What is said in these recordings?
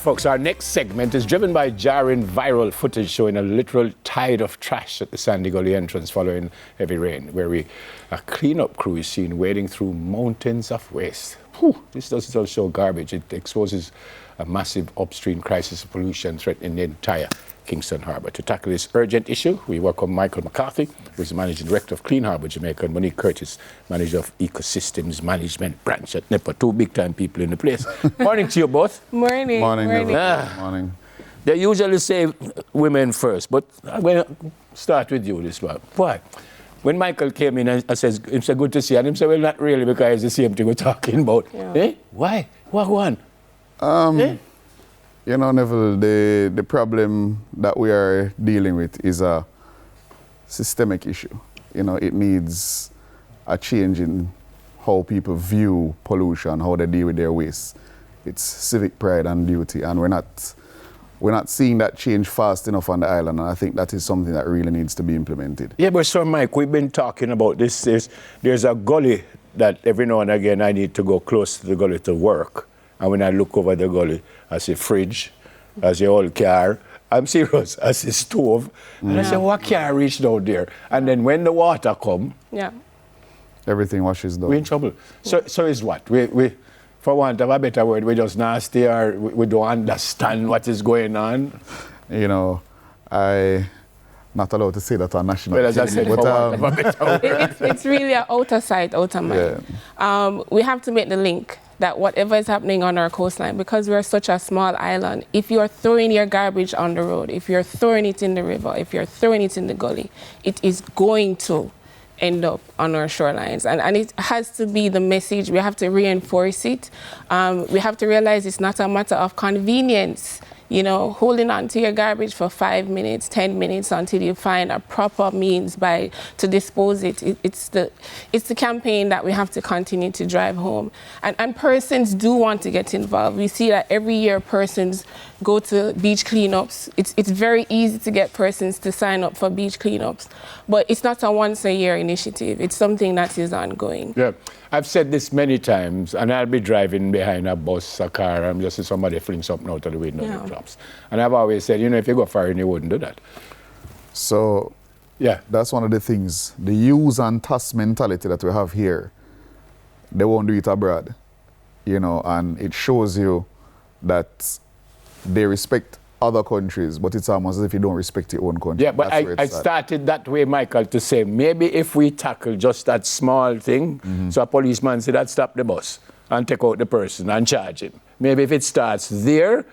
folks, our next segment is driven by jarring viral footage showing a literal tide of trash at the Sandy Gully entrance following heavy rain, where a cleanup crew is seen wading through mountains of waste. Whew, this doesn't just show garbage, it exposes a massive upstream crisis of pollution threatening the entire Kingston Harbour. To tackle this urgent issue, we welcome Michael McCarthy, who is the Managing Director of Clean Harbour Jamaica, and Monique Curtis, Manager of Ecosystems Management Branch at NEPA. Two big-time people in the place. Morning to you both. Morning. Morning. Morning. They usually say women first, but I'm going to start with you this one. Why? When Michael came in and says, it's good to see you, and he said, well, not really, because it's the same thing we're talking about. Yeah. Eh? Why? What one? You know, Neville, the problem that we are dealing with is a systemic issue. You know, it needs a change in how people view pollution, how they deal with their waste. It's civic pride and duty, and we're not seeing that change fast enough on the island, and I think that is something that really needs to be implemented. Yeah, but Sir Mike, we've been talking about this. There's a gully that every now and again I need to go close to the gully to work. And when I look over the gully, I see fridge, I see old car, I'm serious, I see stove. And I say, what car reached out there? And then when the water come, Everything washes down. we're in trouble. So is what? We, for want of a better word, we're just nasty, or we don't understand what is going on. You know, I'm not allowed to say that on national Well, as I said, TV, for want of a better word. It's really an outer sight, outer mind. We have to make the link that whatever is happening on our coastline, because we're such a small island, if you're throwing your garbage on the road, if you're throwing it in the river, if you're throwing it in the gully, it is going to end up on our shorelines. And it has to be the message. We have to reinforce it. We have to realize it's not a matter of convenience. You know, holding on to your garbage for 5 minutes, 10 minutes until you find a proper means to dispose it. It's the campaign that we have to continue to drive home. And persons do want to get involved. We see that every year persons go to beach cleanups. It's very easy to get persons to sign up for beach cleanups. But it's not a once-a-year initiative. It's something that is ongoing. Yeah, I've said this many times, and I'll be driving behind a bus, a car, and just see somebody fling something out of the window and it drops. And I've always said, you know, if you go foreign, you wouldn't do that. So, yeah, that's one of the things. The use and toss mentality that we have here, they won't do it abroad, you know, and it shows you that they respect other countries, but it's almost as if you don't respect your own country. Yeah, but I started that way, Michael, to say maybe if we tackle just that small thing, so a policeman said that stop the bus and take out the person and charge him. Maybe if it starts there,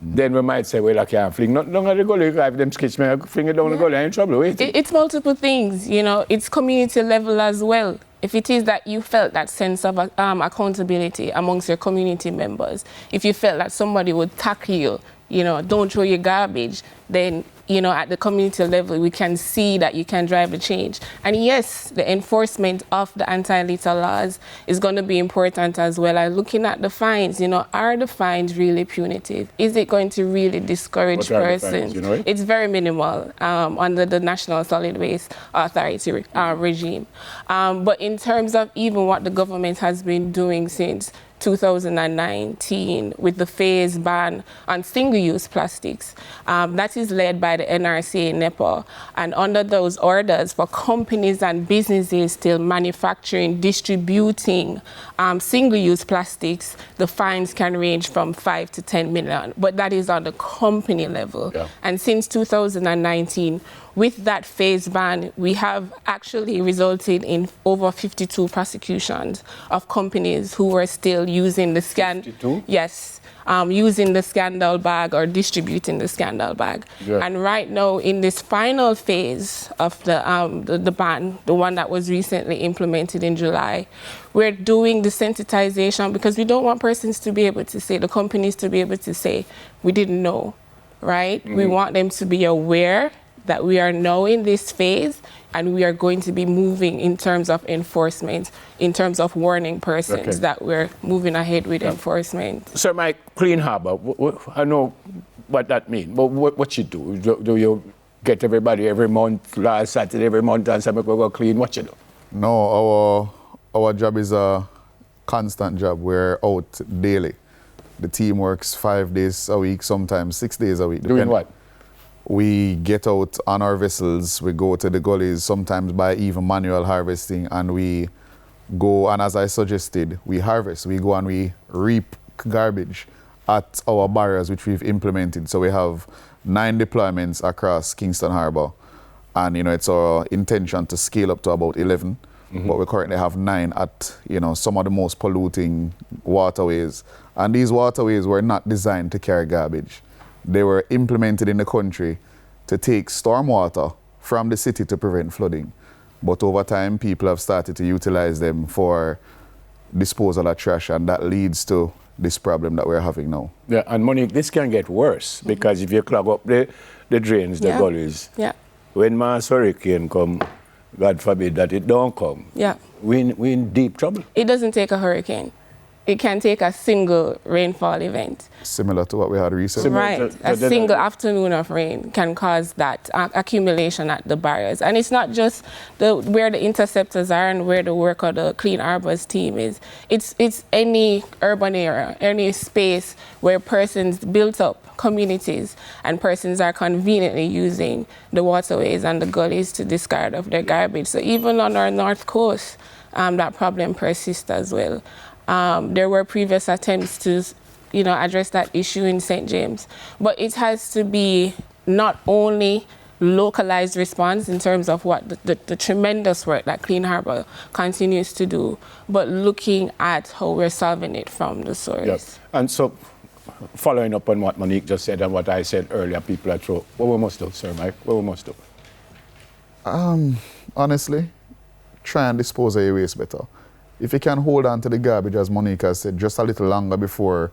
then we might say, well, I can't fling nothing down the gully. If them skits me, fling it down the gully, I'm in trouble. It's multiple things, you know. It's community level as well. If it is that you felt that sense of accountability amongst your community members, if you felt that somebody would tackle you, you know, don't throw your garbage, then, you know, at the community level, we can see that you can drive the change. And yes, the enforcement of the anti-litter laws is going to be important as well. And looking at the fines, you know, are the fines really punitive? Is it going to really discourage persons? You know it? It's very minimal under the National Solid Waste Authority regime. But in terms of even what the government has been doing since 2019 with the phase ban on single-use plastics. That is led by the NRC NEPA. And under those orders for companies and businesses still manufacturing, distributing single-use plastics, the fines can range from 5 to 10 million. But that is on the company level. Yeah. And since 2019, with that phase ban, we have actually resulted in over 52 prosecutions of companies who were still using the using the scandal bag or distributing the scandal bag. Yeah. And right now, in this final phase of the ban, the one that was recently implemented in July, we're doing the sensitization because we don't want persons to be able to say, the companies to be able to say, we didn't know, right? We want them to be aware that we are now in this phase and we are going to be moving in terms of enforcement, in terms of warning persons that we're moving ahead with enforcement. Sir Mike, Clean Harbour, I know what that means, but what you do? Do you get everybody every month, last Saturday every month, and say, we go clean? What you do? No, our job is a constant job. We're out daily. The team works 5 days a week, sometimes 6 days a week. Doing what? We get out on our vessels, we go to the gullies, sometimes by even manual harvesting, and we go, and as I suggested, we harvest. We go and we reap garbage at our barriers, which we've implemented. So we have 9 deployments across Kingston Harbour, and it's our intention to scale up to about 11. But we currently have 9 at some of the most polluting waterways, and these waterways were not designed to carry garbage. They were implemented in the country to take stormwater from the city to prevent flooding. But over time, people have started to utilize them for disposal of trash, and that leads to this problem that we're having now. Yeah, and Monique, this can get worse because if you clog up the drains, the gullies, when mass hurricane come, God forbid that it don't come, we in deep trouble. It doesn't take a hurricane. It can take a single rainfall event. Similar to what we had recently. Right. A single afternoon of rain can cause that accumulation at the barriers. And it's not just where the interceptors are and where the work of the Clean Harbors team is. It's any urban area, any space where persons built up communities and persons are conveniently using the waterways and the gullies to discard of their garbage. So even on our north coast, that problem persists as well. There were previous attempts to, address that issue in St. James, but it has to be not only localized response in terms of what the tremendous work that Clean Harbour continues to do, but looking at how we're solving it from the source. Yep. And so, following up on what Monique just said and what I said earlier, people are through. What we must do, Sir Mike? What we must do? Honestly, try and dispose of your waste better. If you can hold on to the garbage, as Monique has said, just a little longer before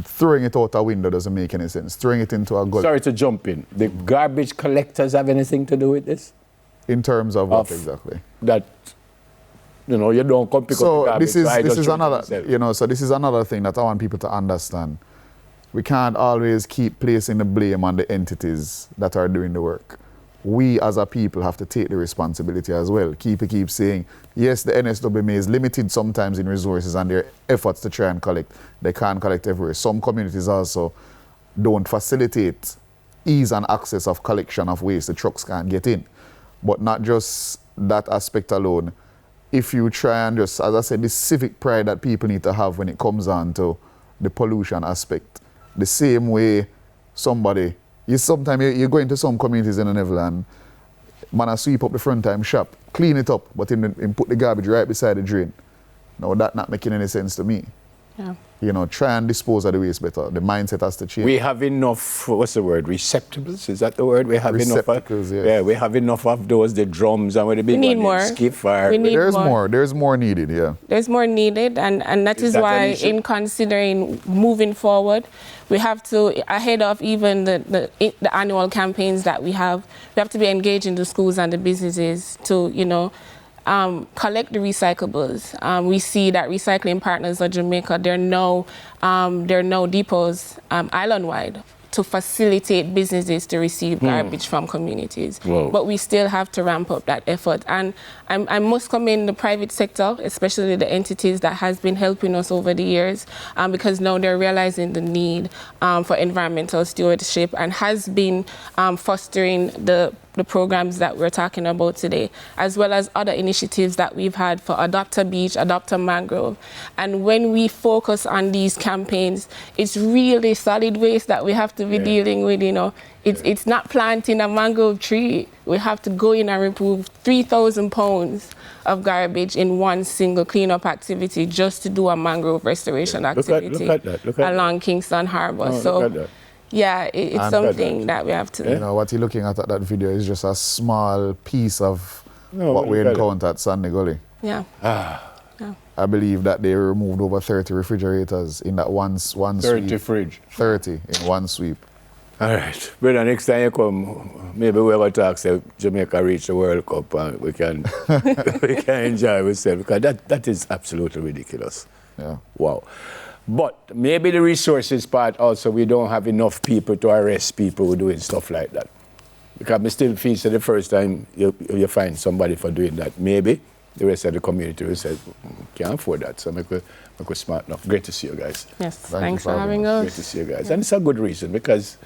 throwing it out a window doesn't make any sense. Throwing it into a gully. Sorry to jump in. The garbage collectors have anything to do with this? In terms of what exactly? That, you don't come pick up the garbage. So this is another, so this is another thing that I want people to understand. We can't always keep placing the blame on the entities that are doing the work. We as a people have to take the responsibility as well. Keep saying, yes, the NSWMA is limited sometimes in resources and their efforts to try and collect. They can't collect everywhere. Some communities also don't facilitate ease and access of collection of waste. The trucks can't get in. But not just that aspect alone. If you try and just, as I said, the civic pride that people need to have when it comes on to the pollution aspect. The same way somebody, sometimes you go into some communities in the Netherlands, man, I sweep up the front time shop, clean it up, but in put the garbage right beside the drain. Now that not making any sense to me. Yeah. Try and dispose of the waste better. The mindset has to change. We have enough, what's the word, receptacles? Is that the word? We have receptacles, enough. Yes. Yeah, we have enough of those, the drums and the big we need one, more. Skiff. There's more needed, yeah. There's more needed, and that is why in considering moving forward, we have to, ahead of even the annual campaigns that we have to be engaging the schools and the businesses to, collect the recyclables. We see that Recycling Partners of Jamaica, there are no depots island-wide to facilitate businesses to receive garbage from communities. Whoa. But we still have to ramp up that effort. And I must commend the private sector, especially the entities that has been helping us over the years, because now they're realizing the need for environmental stewardship and has been fostering the programs that we're talking about today, as well as other initiatives that we've had for Adopt a Beach, Adopt a Mangrove. And when we focus on these campaigns, it's really solid waste that we have to be dealing with, It's not planting a mangrove tree. We have to go in and remove 3,000 pounds of garbage in one single cleanup activity just to do a mangrove restoration activity along Kingston Harbour. Yeah, it's something that we have to... what you're looking at that video is just a small piece of what we encountered at Sandy Gully. Yeah. I believe that they removed over 30 refrigerators in that one sweep. 30 fridge. 30 in one sweep. All right. Brother, next time you come, maybe we will talk, say Jamaica reach the World Cup and we can enjoy ourselves, because that is absolutely ridiculous. Yeah. Wow. But maybe the resources part also, we don't have enough people to arrest people who are doing stuff like that. Because I still feel so the first time you find somebody for doing that, maybe the rest of the community who said, can't afford that. So we're smart enough. Great to see you guys. Yes, Thank thanks you for for having having us. Great to see you guys. And it's a good reason because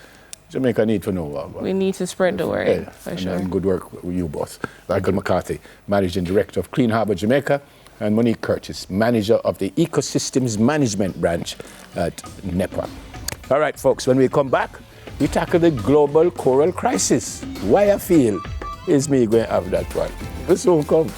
Jamaica need to know about We need to spread the word, for and, sure. and good work with you both. Michael McCarthy, Managing Director of Clean Harbour Jamaica, and Monique Curtis, Manager of the Ecosystems Management Branch at NEPA. All right, folks, when we come back, we tackle the global coral crisis. Why I feel is me going to have that one. This won't come.